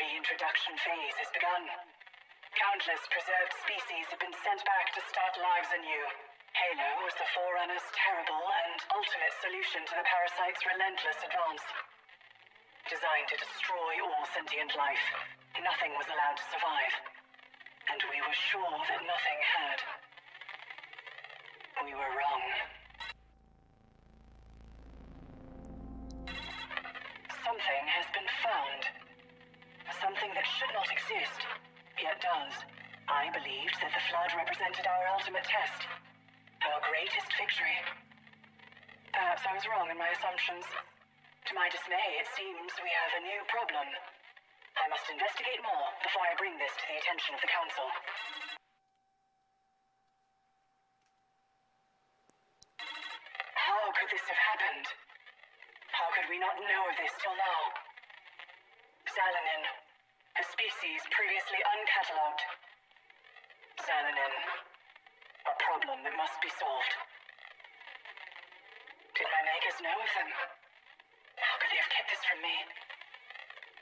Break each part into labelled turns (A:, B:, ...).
A: reintroduction phase has begun. Countless preserved species have been sent back to start lives anew. Halo was the Forerunner's terrible and ultimate solution to the parasite's relentless advance. Designed to destroy all sentient life, nothing was allowed to survive. And we were sure that nothing had. We were wrong. Something has been found. Something that should not exist, yet does. I believed that the Flood represented our ultimate test. Our greatest victory. Perhaps I was wrong in my assumptions. To my dismay, it seems we have a new problem. I must investigate more before I bring this to the attention of the Council. How could this have happened? How could we not know of this till now? Xalanin, a species previously uncatalogued. Xalanin, a problem that must be solved. Did my makers know of them? How could they have kept this from me?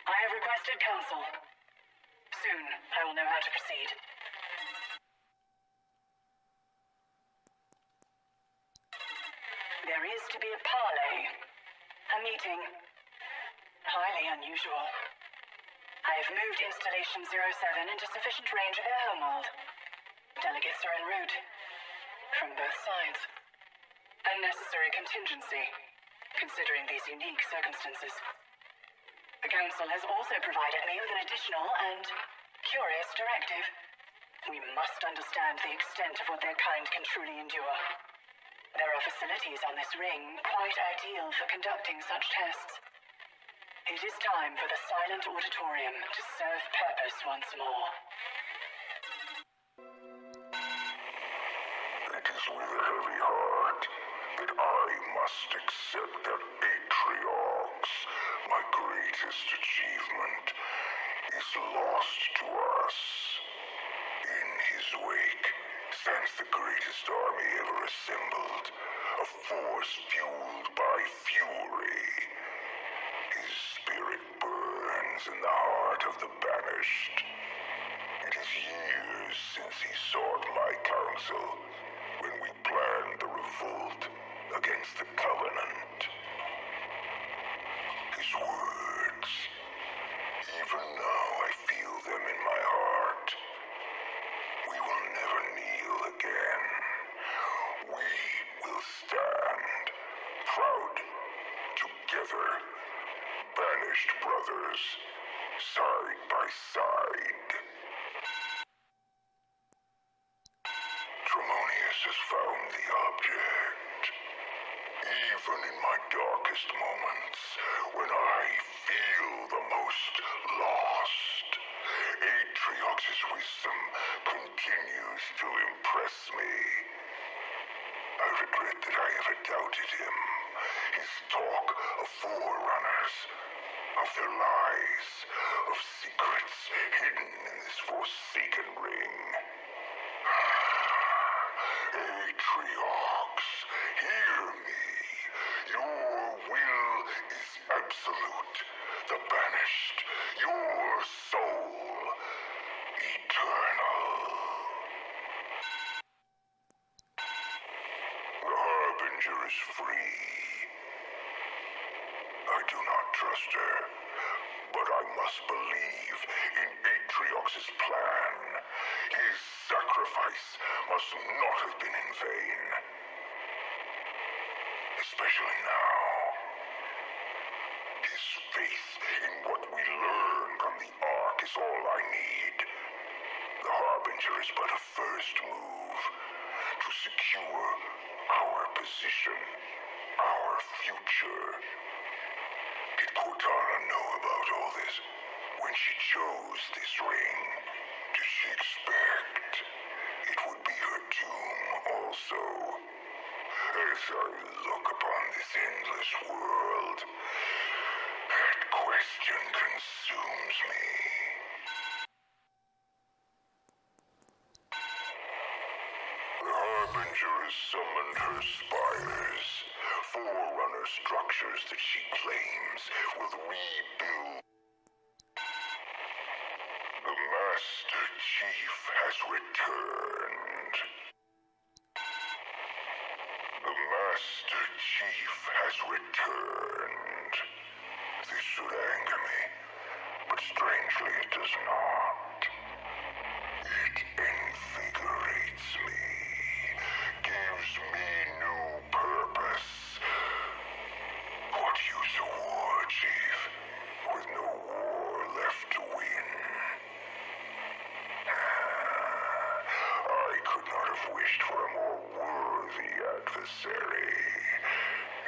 A: I have requested counsel. Soon, I will know how to proceed. There is to be a parley. A meeting. Highly unusual. I have moved Installation 07 into sufficient range of their homeworld. Delegates are en route. From both sides. A necessary contingency, considering these unique circumstances. The Council has also provided me with an additional and curious directive. We must understand the extent of what their kind can truly endure. There are facilities on this ring quite ideal for conducting such tests. It is time for the silent auditorium to serve purpose once more.
B: It is with a heavy heart that I must accept that Atriox, my greatest achievement, is lost to us. In his wake stands the greatest army ever assembled, a force fueled by fury. His spirit burns in the heart of the Banished. It is years since he sought my counsel, when we planned the revolt against the Covenant. His words, even now I feel them in my heart. We will never kneel again. We will stand, proud, together, Banished brothers, side by side. Tremonius has found the object. Even in my darkest moments, when I feel the most lost, Atriox's wisdom continues to impress me. I regret that I ever doubted him. His talk of Forerunners, of their lies, of secrets hidden in this forsaken ring. Atriox, hear me. Your will is absolute. The Banished, your soul, eternal. The Harbinger is free. I do not trust her, but I must believe in Atriox's plan. His sacrifice must not have been in vain. Especially now. His faith in what we learn from the Ark is all I need. The Harbinger is but a first move to secure our position, our future. Did Cortana know about all this? When she chose this ring, did she expect it would be her doom also? as I look upon this endless world, that question consumes me. The Harbinger has summoned her spires, Forerunner structures that she claims will rebuild. The Master Chief has returned. The Master Chief has returned. This should anger me, but strangely it does not. It invigorates me, gives me new purpose. What use a war, Chief, with no war left to win? I could not have wished for a more worthy adversary.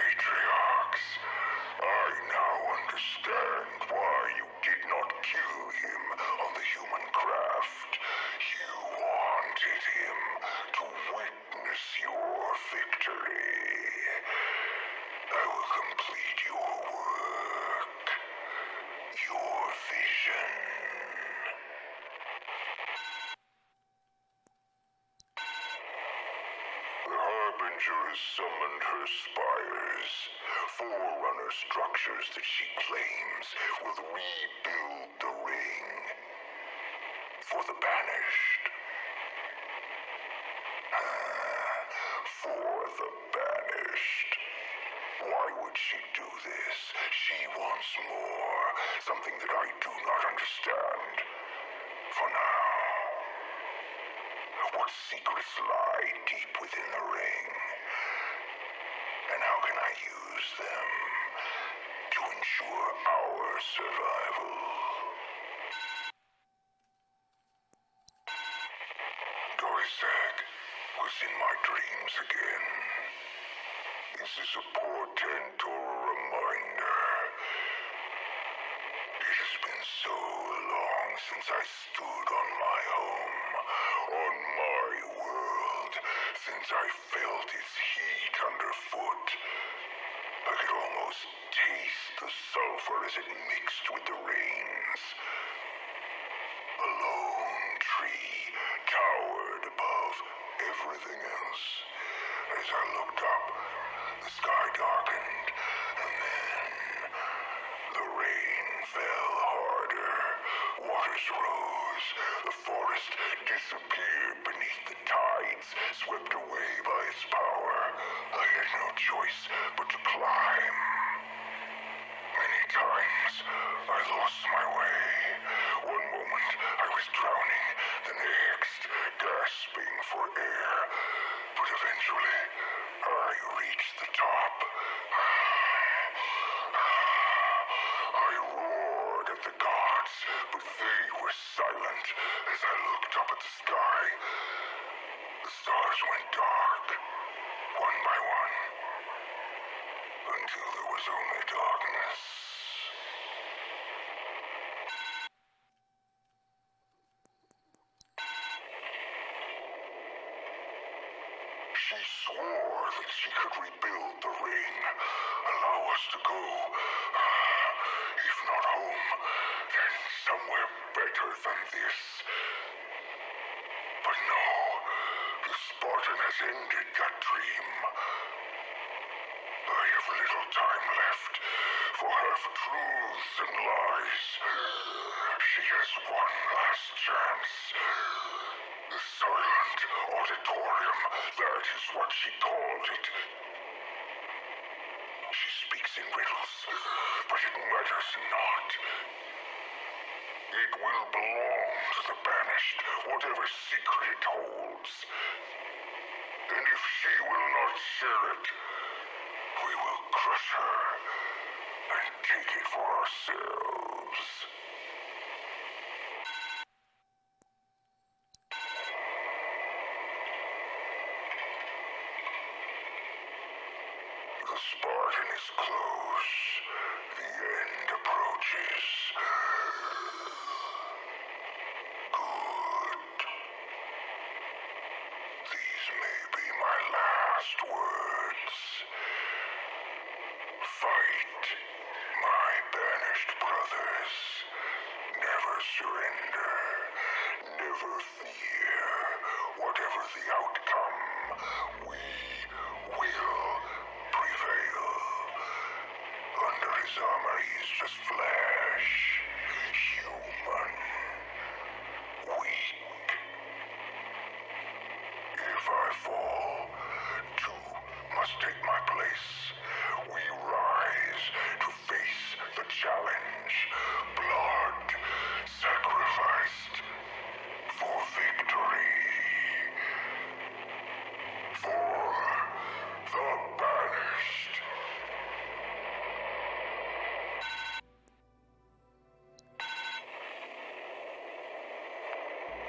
B: Atriox, I now understand why you did not kill him on the human craft. You wanted him to witness your victory. I will complete your work, your vision. The Harbinger has summoned her spires, Forerunner structures that she claims will rebuild the ring for the Banished. For the Banished. Why would she do this? She wants more, something that I do not understand. For now. What secrets lie deep within the ring? And how can I use them to ensure our survival? Dorsag was in my dreams again. Is this a portent or a reminder? It has been so long since I stood on my home, on my world, since I felt its heat underfoot. I could almost taste the sulfur as it mixed with the rains. A lone tree towered above everything else. As I looked up, the sky darkened, and then the rain fell harder. Waters rose. The forest disappeared beneath the tides, swept away by its power. I had no choice but to climb. Many times I lost my way. One moment I was drowning, the next gasping for air. But eventually I reached the top. I roared at the gods, but they were silent as I looked up at the sky. The stars went dark, one by one, until there was only darkness. She swore that she could rebuild the ring, allow us to go. If not home, then somewhere better than this. But no, the Spartan has ended that dream. I have little time left for half-truths and lies. She has one last chance. The silent auditorium, that is what she called it. She speaks in riddles, but it matters not. It will belong to the Banished, whatever secret it holds. And if she will not share it, we will crush her and take it for ourselves. The Spartan is close. The end approaches. Good. These may be my last words. right. My banished brothers. Never surrender. Never fear. Whatever the outcome, we will prevail. Under his armor, he is just flesh. Human. Weak. If I fall, two must take my place. We rise to face the challenge. Blood sacrificed for victory. For the banished.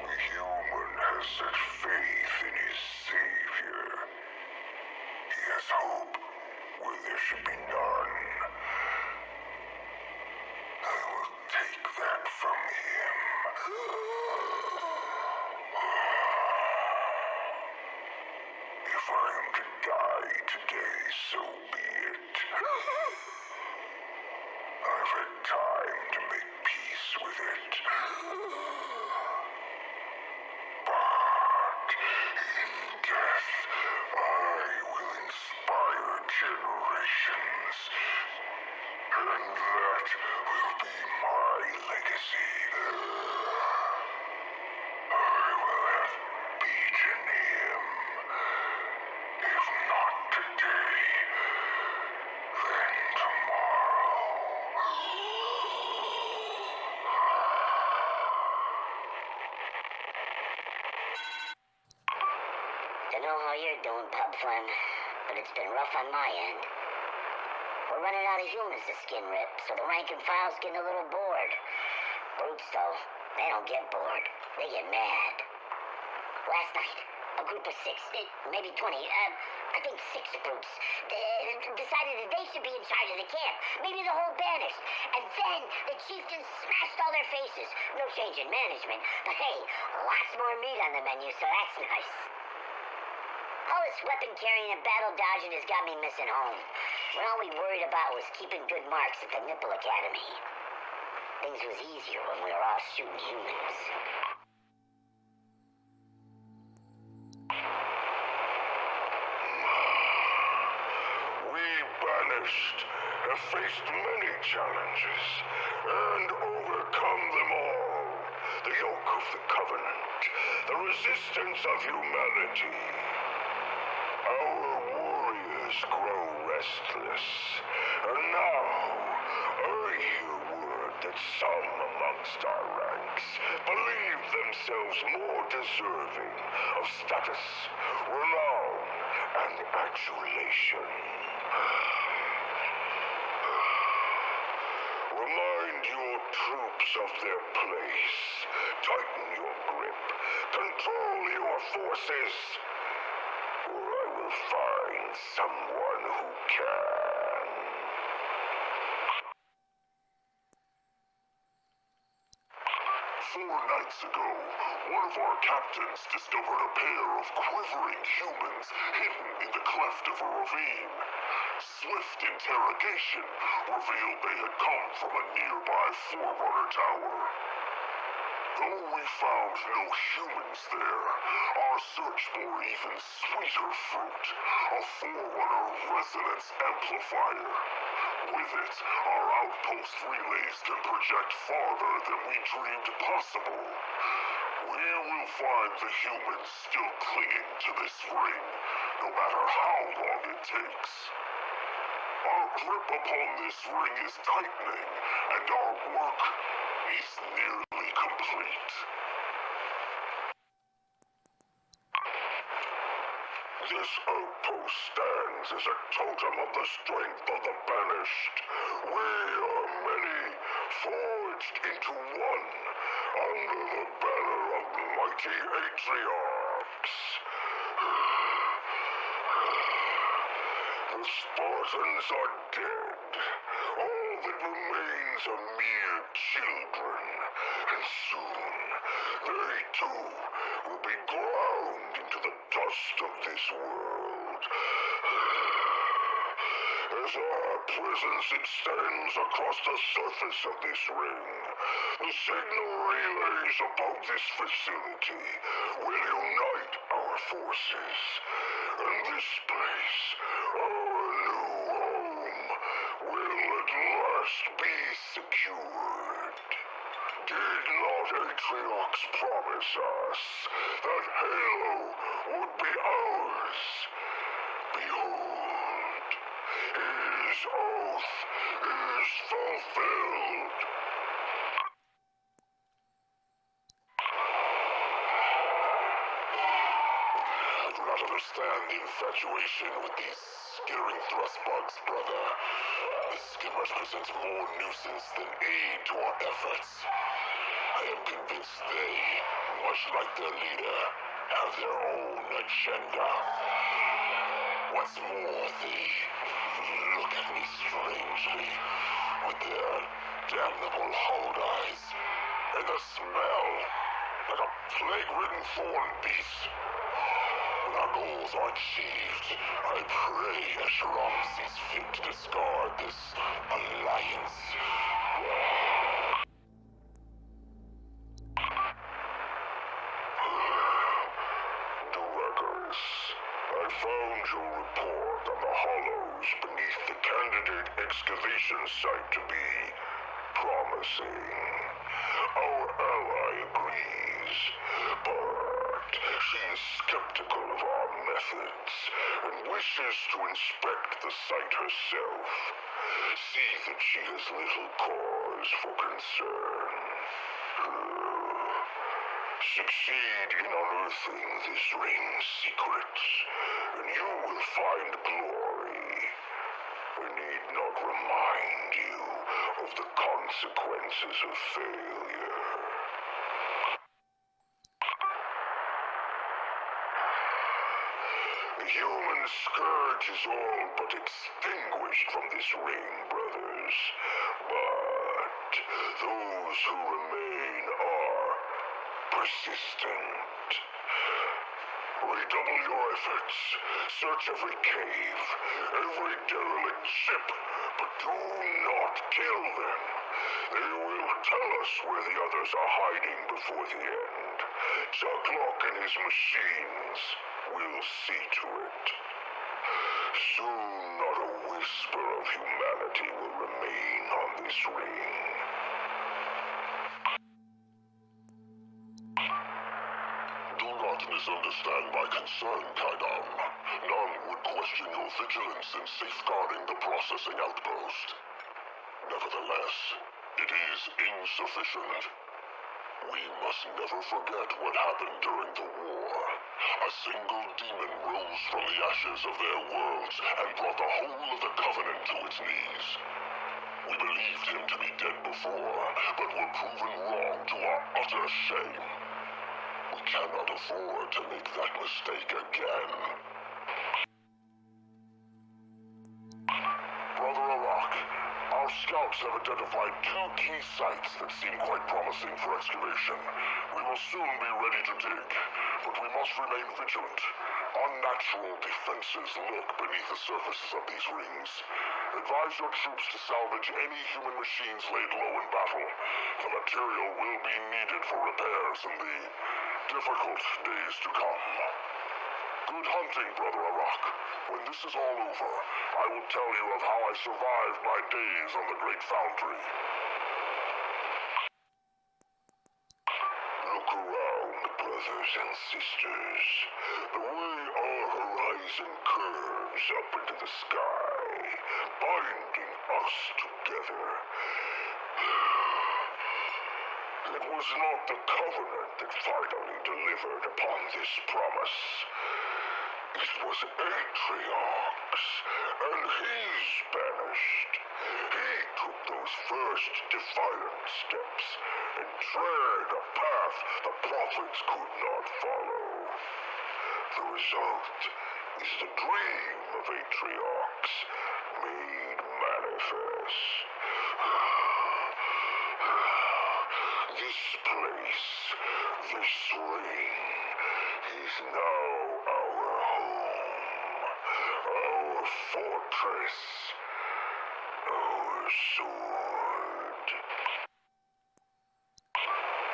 B: The human has such faith in his savior. He has hope where there should be none. I will take that from him. If I am to die today, so be it. I've had time to make peace with it. But in death, I will inspire generations. And that will be my legacy. I will have beaten him. If not today, then tomorrow.
C: Don't know how you're doing, Pub Fun, but it's been rough on my end. We're running out of humans to skin rip, so the rank and file's getting a little bored. Brutes, though, they don't get bored. They get mad. Last night, a group of 6, maybe 20, I think 6 brutes, decided that they should be in charge of the camp. Maybe the whole Banished. And then the chieftains smashed all their faces. No change in management, but hey, lots more meat on the menu, so that's nice. All this weapon carrying and battle dodging has got me missing home. When all we worried about was keeping good marks at the Nipple Academy. Things was easier when we were all shooting humans.
B: We banished have faced many challenges and overcome them all. The yoke of the Covenant, the resistance of humanity. Our warriors grow restless, and now I hear word that some amongst our ranks believe themselves more deserving of status, renown, and adulation. Remind your troops of their place. Tighten your grip. Control your forces. Or I will find someone who can. 4 nights ago, one of our captains discovered a pair of quivering humans hidden in the cleft of a ravine. Swift interrogation revealed they had come from a nearby Forerunner tower. Though we found no humans there, our search bore even sweeter fruit, a Forerunner resonance amplifier. With it, our outpost relays can project farther than we dreamed possible. We will find the humans still clinging to this ring, no matter how long it takes. Our grip upon this ring is tightening, and our work is nearly complete. This outpost stands as a totem of the strength of the Banished. We are many, forged into one, under the banner of mighty Atriox. The Spartans are dead. All that remains are mere children, and soon they too will be ground into the dust of this world. As our presence extends across the surface of this ring, the signal relays above this facility will unite our forces. And this place, our new home, will at last be secured. Did not Atriox promise us that Halo would be ours? Behold, his oath is fulfilled. I do not understand the infatuation with these skittering thrust bugs, brother. This skin represents more nuisance than aid to our efforts. I am convinced they, much like their leader, have their own agenda. What's more, they look at me strangely with their damnable hold eyes, and the smell like a plague-ridden thorn beast. When our goals are achieved, I pray Asheram sees fit to discard this alliance. Directors, I found your report on the hollows beneath the candidate excavation site to be promising. Our ally agrees, but she is skeptical of our methods and wishes to inspect the site herself. See that she has little cause for concern. Succeed in unearthing this ring's secrets, and you will find glory. I need not remind you of the consequences of failure. The human scourge is all but extinguished from this ring, brothers. But those who remain are persistent. Redouble your efforts. Search every cave, every derelict ship, but do not kill them. They will tell us where the others are hiding before the end. Chucklock and his machines will see to it. Soon not a whisper of humanity will remain on this ring. Do not misunderstand my concern, Kaidam. None would question your vigilance in safeguarding the processing outpost. Nevertheless, it is insufficient. We must never forget what happened during the war. A single demon rose from the ashes of their worlds and brought the whole of the Covenant to its knees. We believed him to be dead before, but were proven wrong to our utter shame. We cannot afford to make that mistake again. Brother Arak, our scouts have identified 2 key sites that seem quite promising for excavation. We will soon be ready to dig, but we must remain vigilant. Unnatural defenses lurk beneath the surfaces of these rings. Advise your troops to salvage any human machines laid low in battle. The material will be needed for repairs in the difficult days to come. Good hunting, Brother Arak. When this is all over, I will tell you of how I survived my days on the Great Foundry. Look around, brothers and sisters. The way our horizon curves up into the sky, binding us together. It was not the Covenant that finally delivered upon this promise. It was Atriox, and he's banished. He took those first defiant steps and tread a path the prophets could not follow. The result is the dream of Atriox made manifest. This place, this ring, is now our home, our fortress. sword.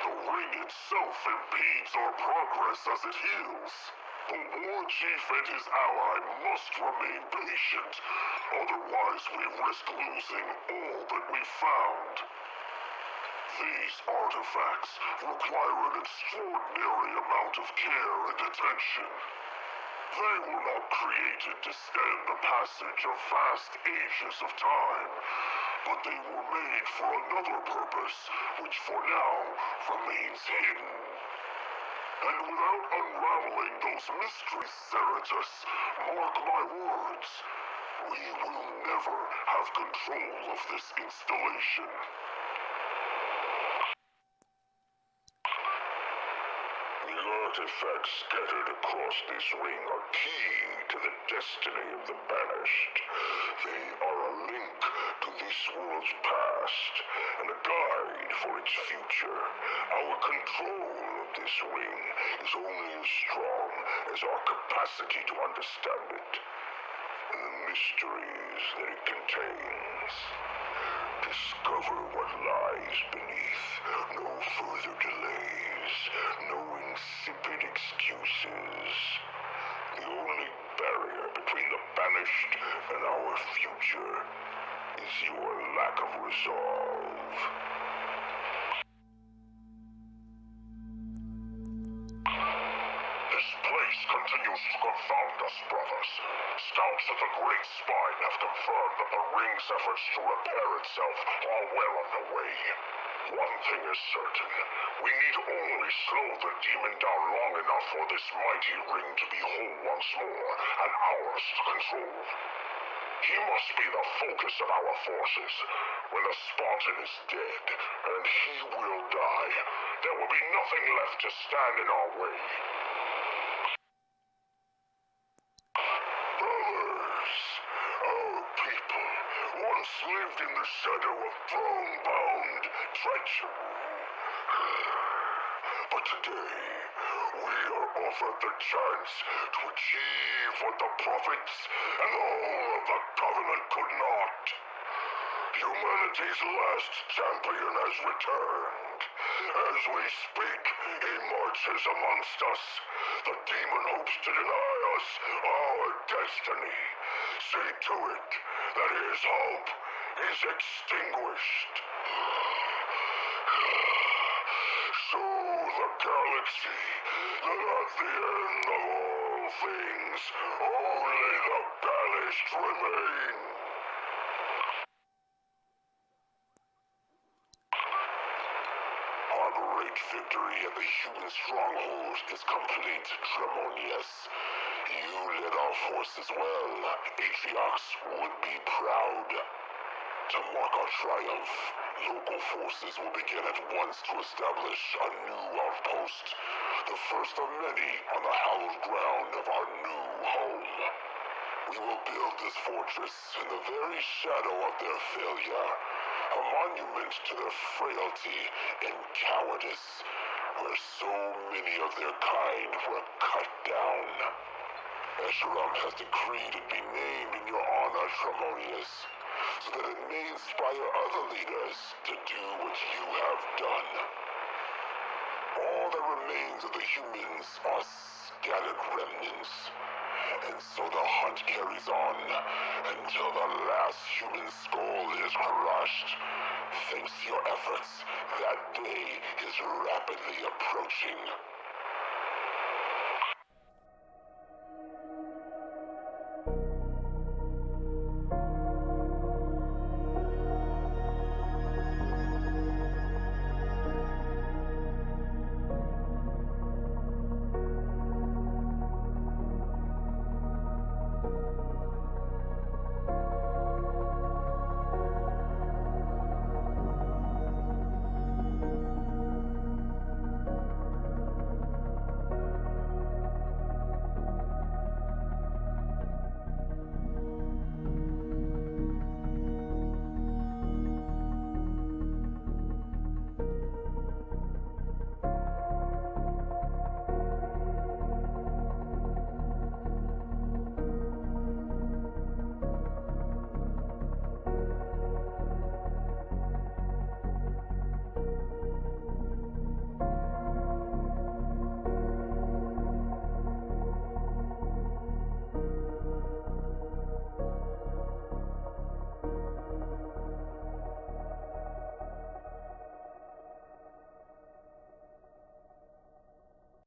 B: The ring itself impedes our progress as it heals. The war chief and his ally must remain patient, otherwise we risk losing all that we found. These artifacts require an extraordinary amount of care and attention. They were not created to stand the passage of vast ages of time, but they were made for another purpose, which for now remains hidden. And without unraveling those mysteries, Cerritus, mark my words, we will never have control of this installation. The artifacts scattered across this ring are key to the destiny of the Banished. They are a link to this world's past and a guide for its future. Our control of this ring is only as strong as our capacity to understand it and the mysteries that it contains. Discover what lies beneath. No further delays. No insipid excuses. The only barrier between the Banished and our future is your lack of resolve. This place continues to confound us, brothers. Scouts of the Great Spine have confirmed that the ring's efforts to repair itself are well underway. One thing is certain. We need only slow the demon down long enough for this mighty ring to be whole once more, and ours to control. He must be the focus of our forces. When the Spartan is dead, and he will die, there will be nothing left to stand in our way. Brothers, our people once lived in the shadow of throne-bound treachery. But today, we are offered the chance to achieve what the prophets and the whole of the Covenant could not. Humanity's last champion has returned. As we speak, he marches amongst us. The demon hopes to deny us our destiny. See to it that his hope is extinguished. Show the galaxy that at the end of all things, only the Banished remain. Our great victory at the human stronghold is complete, Tremonius. You led our forces well. Atriox would be proud. To mark our triumph, local forces will begin at once to establish a new outpost, the first of many on the hallowed ground of our new home. We will build this fortress in the very shadow of their failure, a monument to their frailty and cowardice, where so many of their kind were cut down. Escharum has decreed it be named in your honor, Tremonius, so that it may inspire other leaders to do what you have done. All that remains of the humans are scattered remnants, and so the hunt carries on until the last human skull is crushed. Thanks to your efforts, that day is rapidly approaching.